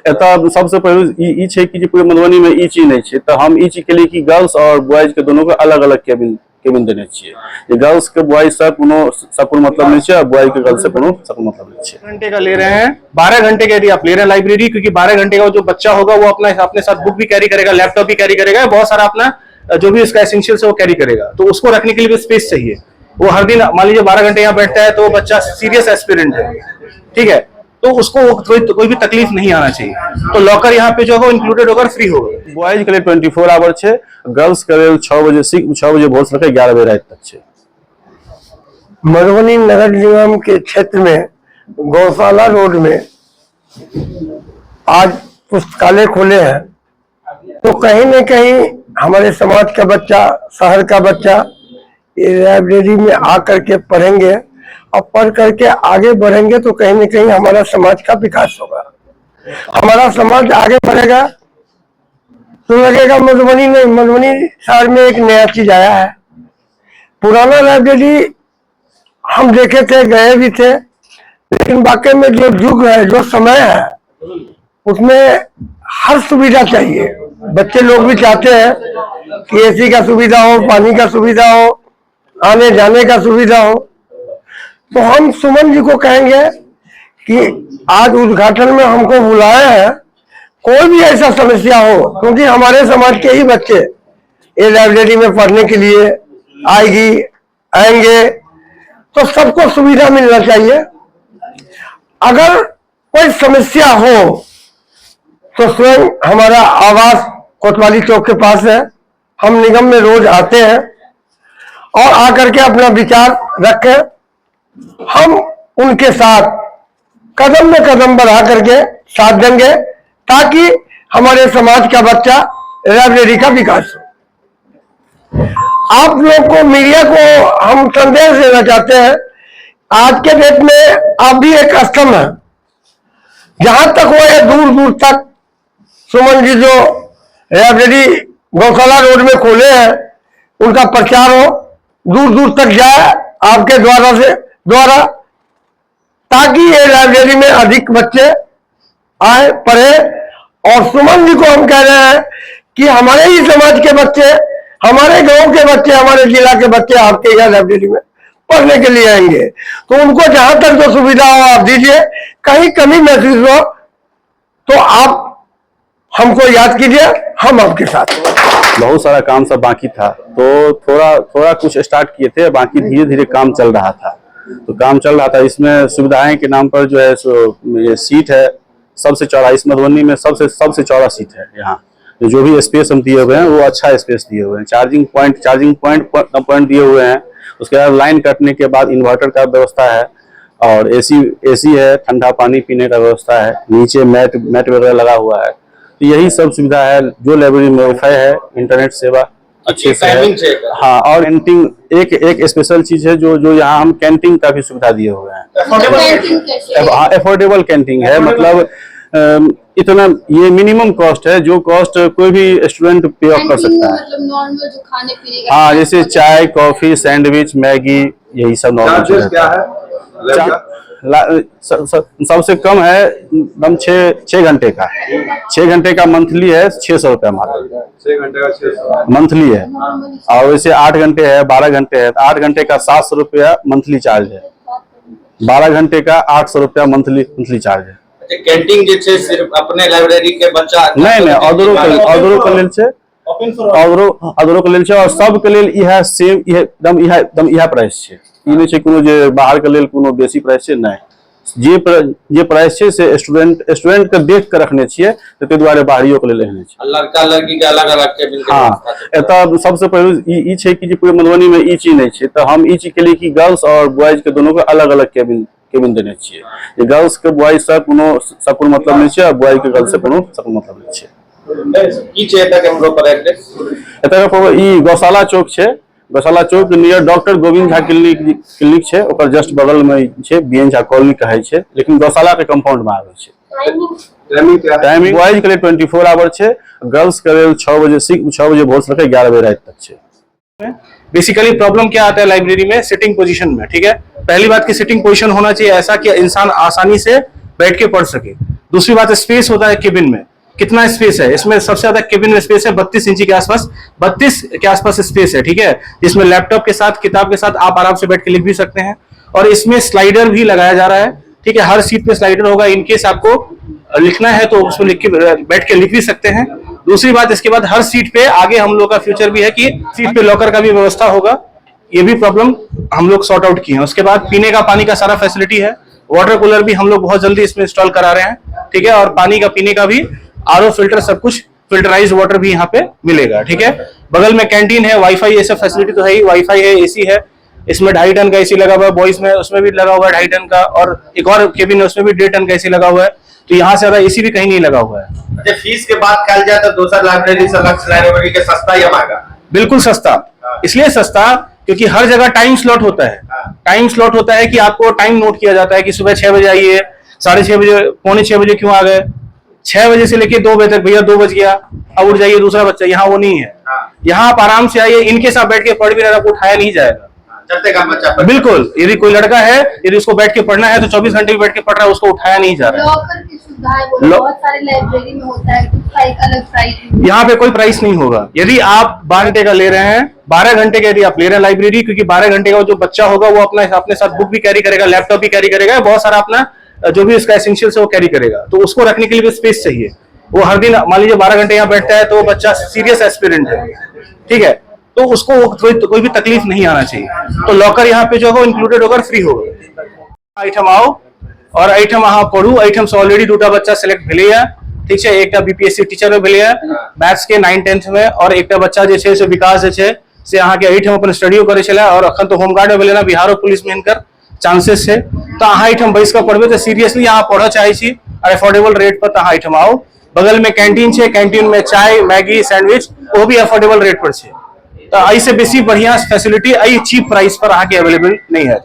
एतऽ सबसे पहले ई छै कि पूरे मधुबनी में ई चीज नहीं है, तो हम ई चीज के लिए कि गर्ल्स और बॉयज के दोनों के अलग अलग केबिन देने चाहिए। गर्ल्स के बॉयज से कोनो मतलब नहीं है, बॉयज के गर्ल्स से कोनो मतलब नहीं है। घंटे का ले रहे हैं, 12 घंटे का यदि आप ले रहे हैं लाइब्रेरी, क्योंकि 12 घंटे का जो बच्चा होगा वो अपने साथ बुक भी कैरी करेगा, लैपटॉप भी कैरी करेगा, बहुत सारा अपना जो भी उसका एसेंशियल्स है वो कैरी करेगा, तो उसको रखने के लिए भी स्पेस चाहिए। वो हर दिन मान लीजिए 12 घंटे यहाँ बैठता है तो बच्चा सीरियस एस्पिरेंट है, ठीक है, तो उसको कोई भी तकलीफ नहीं आना चाहिए। तो लॉकर यहाँ पे जो है इंक्लूडेड होगा, फ्री होगा। बॉयज के लिए 24 आवर है, गर्ल्स के लिए 6 बजे भोर से 11 बजे रात तक है। मधुबनी नगर निगम के क्षेत्र में गौशाला रोड में आज पुस्तकालय खोले हैं, तो कहीं न कहीं हमारे समाज का बच्चा, शहर का बच्चा ये लाइब्रेरी में आकर के पढ़ेंगे और पढ़ करके आगे बढ़ेंगे, तो कहीं न कहीं हमारा समाज का विकास होगा, हमारा समाज आगे बढ़ेगा। तो लगेगा मधुबनी में, मधुबनी शहर में एक नया चीज आया है। पुराना लाइब्रेरी हम देखे थे, गए भी थे, लेकिन वाकई में जो युग है, जो समय है, उसमें हर सुविधा चाहिए। बच्चे लोग भी चाहते हैं कि एसी का सुविधा हो, पानी का सुविधा हो, आने जाने का सुविधा हो। तो हम सुमन जी को कहेंगे कि आज उद्घाटन में हमको बुलाया है, कोई भी ऐसा समस्या हो, क्योंकि हमारे समाज के ही बच्चे ये लाइब्रेरी में पढ़ने के लिए आएंगे, तो सबको सुविधा मिलना चाहिए। अगर कोई समस्या हो तो स्वयं हमारा आवास कोतवाली चौक के पास है, हम निगम में रोज आते हैं और आकर के अपना विचार रखें, हम उनके साथ कदम में कदम बढ़ा करके साथ देंगे, ताकि हमारे समाज का बच्चा लाइब्रेरी का विकास हो। आप लोग को, मीडिया को हम संदेश देना चाहते हैं, आज के डेट में आप भी एक स्तंभ है, जहां तक वो है दूर दूर तक सुमन जी जो लाइब्रेरी गौशाला रोड में खोले हैं, उनका प्रचार हो, दूर दूर तक जाए आपके द्वारा, ताकि ये लाइब्रेरी में अधिक बच्चे आए, पढ़े। और सुमन जी को हम कह रहे हैं कि हमारे ही समाज के बच्चे, हमारे गांव के बच्चे, हमारे जिला के बच्चे आपके यहाँ लाइब्रेरी में पढ़ने के लिए आएंगे, तो उनको जहां तक जो सुविधा हो आप दीजिए। कहीं कमी महसूस हो तो आप हमको याद कीजिए, हम आपके साथ। बहुत सारा काम सब बाकी था, तो थोड़ा कुछ स्टार्ट किए थे, बाकी धीरे धीरे काम चल रहा था। तो काम चल रहा था, इसमें सुविधाएं के नाम पर जो है सो ये सीट है सबसे चौड़ा, इस मधुबनी में सबसे चौड़ा सीट है। यहाँ जो भी स्पेस हम दिए हुए हैं वो अच्छा स्पेस दिए हुए हैं, चार्जिंग पॉइंट दिए हुए हैं। उसके बाद लाइन कटने के बाद इन्वर्टर का व्यवस्था है, और एसी है, ठंडा पानी पीने का व्यवस्था है, नीचे मैट वगैरह लगा हुआ है। तो यही सब सुविधा है जो लाइब्रेरी में। वाईफाई है, इंटरनेट सेवा अच्छे से है। हाँ, और कैंटीन एक स्पेशल चीज है जो यहाँ हम कैंटीन का भी सुविधा दिए हुए हैं। हाँ, अफोर्डेबल कैंटीन है, मतलब इतना ये मिनिमम कॉस्ट है, जो कॉस्ट कोई भी स्टूडेंट पे ऑफ कर सकता है। मतलब नॉर्मल जो खाने पीने का, हाँ, जैसे चाय, कॉफी, सैंडविच, मैगी, यही सब नॉर्मल क्या है। सबसे कम है एकदम 6 घंटे का। 6 घंटे का मंथली है 600 रुपया मात्र, 6 घंटे का 600 मंथली है। और वैसे 8 घंटे है, 12 घंटे है, 8 घंटे का 700 रुपया मंथली चार्ज है, 12 घंटे का 800 रुपया मंथली चार्ज है। कैंटीन जे छे सिर्फ अपने लाइब्रेरी के बच्चा नहीं, अदरो के लेल छे, अदरो के लेल छे, और सब के लेल यह सेम, एकदम यह प्राइस छे। ई नहीं छे कोनो जे बाहर के लेल कोनो बेसी प्राइस छे, नहीं। जे प्राइस छे से स्टूडेंट के देख के रखने छिए, ते द्वारे बाहरियो के लेल रखने छिए। लड़का लड़की के अलग-अलग केबिन के। हाँ, एतऽ सबसे पहले ई छे कि पूरे मधुबनी में ई चीज नहीं छे, तो हम ई चीज के लिए कि गर्ल्स और बॉयज के दोनों के अलग अलग केबिन देने छिए। गर्ल्स के बॉयज से कोनो मतलब नहीं छे, और बॉयज के गर्ल्स से कोनो मतलब नहीं छे। की छे एतऽ के हमरो पर एड्रेस? एतऽ पर ई गौशाला चौक छे, Gaushala chowk near doctor Govind Jha clinic छे, ओकर जस्ट बगल में छे, बीएन झा कॉलोनी कहै छे, लेकिन गौशाला के कंपाउंड में आवे छे। टाइमिंग बॉयज के लिए 24 आवर छे, गर्ल्स के लिए 6 बजे भोर से 11 बजे रात तक छे। बेसिकली प्रॉब्लम क्या आता है लाइब्रेरी में? सिटिंग पोजीशन में, ठीक है। पहली बात की सिटिंग पोजीशन होना चाहिए ऐसा कि इंसान आसानी से बैठ के पढ़ सके। दूसरी बात स्पेस होता है केबिन में, कितना स्पेस है इसमें, सबसे ज्यादा केबिन में स्पेस है 32 इंची के आसपास, 32 के आसपास स्पेस है, ठीक है। इसमें लैपटॉप के साथ, किताब के साथ आप आराम से बैठ के लिख भी सकते हैं। और इसमें स्लाइडर भी लगाया जा रहा है, ठीक है, हर सीट पे स्लाइडर होगा, इनकेस आपको लिखना है तो उसमें लिख के बैठ के लिख भी सकते हैं। दूसरी बात, इसके बाद हर सीट पे आगे हम लोग का फ्यूचर भी है कि सीट पे लॉकर का भी व्यवस्था होगा, ये भी प्रॉब्लम हम लोग सॉर्ट आउट किए हैं। उसके बाद पीने का पानी का सारा फैसिलिटी है, वाटर कूलर भी हम लोग बहुत जल्दी इसमें इंस्टॉल करा रहे हैं, ठीक है। और पानी का पीने का भी आरओ फिल्टर, सब कुछ फिल्टराइज वाटर भी यहाँ पे मिलेगा, ठीक है। बगल में कैंटीन है, वाईफाई, ये सब फैसिलिटी तो है ही, वाईफाई है, एसी है, इसमें 2.5 टन का एसी लगा हुआ है, बॉयज में उसमें भी लगा हुआ है 2.5 टन का, और एक और केबिन है उसमें भी 1.5 टन का एसी लगा हुआ है, तो यहाँ से ज्यादा एसी भी कहीं नहीं लगा हुआ है। अच्छा, फीस के बात कहा जाए तो दूसरा लाइब्रेरी से अलग लाइब्रेरी के सस्ता या महंगा? बिल्कुल सस्ता, इसलिए सस्ता क्योंकि हर जगह टाइम स्लॉट होता है। टाइम स्लॉट होता है कि आपको टाइम नोट किया जाता है कि सुबह 6 बजे आइए, 6:30 बजे, पौने 6 बजे क्यों आ गए, 6 बजे से लेके 2 बजे तक, भैया 2 बज गया अब उठ जाइए दूसरा बच्चा, यहाँ वो नहीं है। यहाँ आप आराम से आइए, इनके साथ बैठ के पढ़ भी रहे, आपको उठाया नहीं जाएगा, चलते का बच्चा पर। बिल्कुल। यदि कोई लड़का है, यदि उसको बैठ के पढ़ना है तो 24 घंटे भी बैठ के पढ़ रहा है, उसको उठाया नहीं जा रहा है। लॉकर की सुविधाएं बोलो, बहुत सारे लाइब्रेरी में होता है, उसका एक अलग प्राइस। यहाँ पे कोई प्राइस नहीं होगा। यदि आप 12 घंटे का ले रहे हैं, 12 घंटे का यदि आप ले रहे हैं लाइब्रेरी, क्योंकि 12 घंटे का जो बच्चा होगा वो अपने साथ बुक भी कैरी करेगा, लैपटॉप भी कैरी करेगा, बहुत सारा अपना जो भी उसका एसेंशियल्स है वो कैरी करेगा, तो उसको रखने के लिए भी स्पेस चाहिए। वो हर दिन मान लीजिए 12 घंटे यहाँ बैठता है तो वो बच्चा सीरियस एस्पिरेंट है, ठीक है, तो उसको कोई भी तकलीफ नहीं आना चाहिए। तो लॉकर यहाँ पे जो होगा इंक्लूडेड होगा, फ्री होगा। आइटम आओ और आइटम अहाँ पढ़ू, आइटम से ऑलरेडी 2टा बच्चा सिलेक्ट भेले है, ठीक है। एकटा बीपीएससी टीचर में भेले है मैथ्स के 9-10th में, और एकटा बच्चा जे छै से विकास जे छै से अहाँ के एहिठाम अपन स्टडियो करे छले, और अखन तो होमगार्ड में भेले ना, बिहारो पुलिस में इनकर चांसेस है, तो अहाँ एहिठाम बैस के पढ़बे तो सीरियसली अहाँ पढ़ चाहे छी और अफोर्डेबल रेट पर, तो अहाँ एहिठाम आओ। बगल में कैंटीन छै, कैंटीन में चाय, मैगी, सैंडविच वो भी अफोर्डेबल रेट पर छै, तो ऐसे बेसी बढ़िया फैसिलिटी चीप प्राइस पर अहाँ के अवेलेबल नहीं है।